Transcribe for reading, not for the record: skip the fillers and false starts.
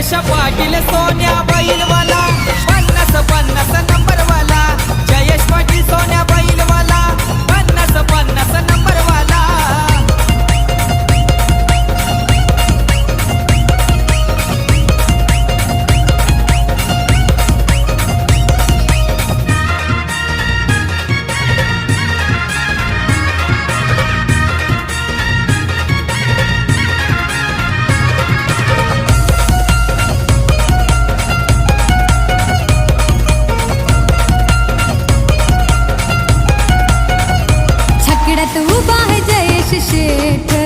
जयेश पाटील सोन्या बैलवाला 50-50 नंबरवाला जयेश पाटील सोन्या बैलवाला 50-50 नंबरवाला छकड्यात उभा आहे जयेश शेठ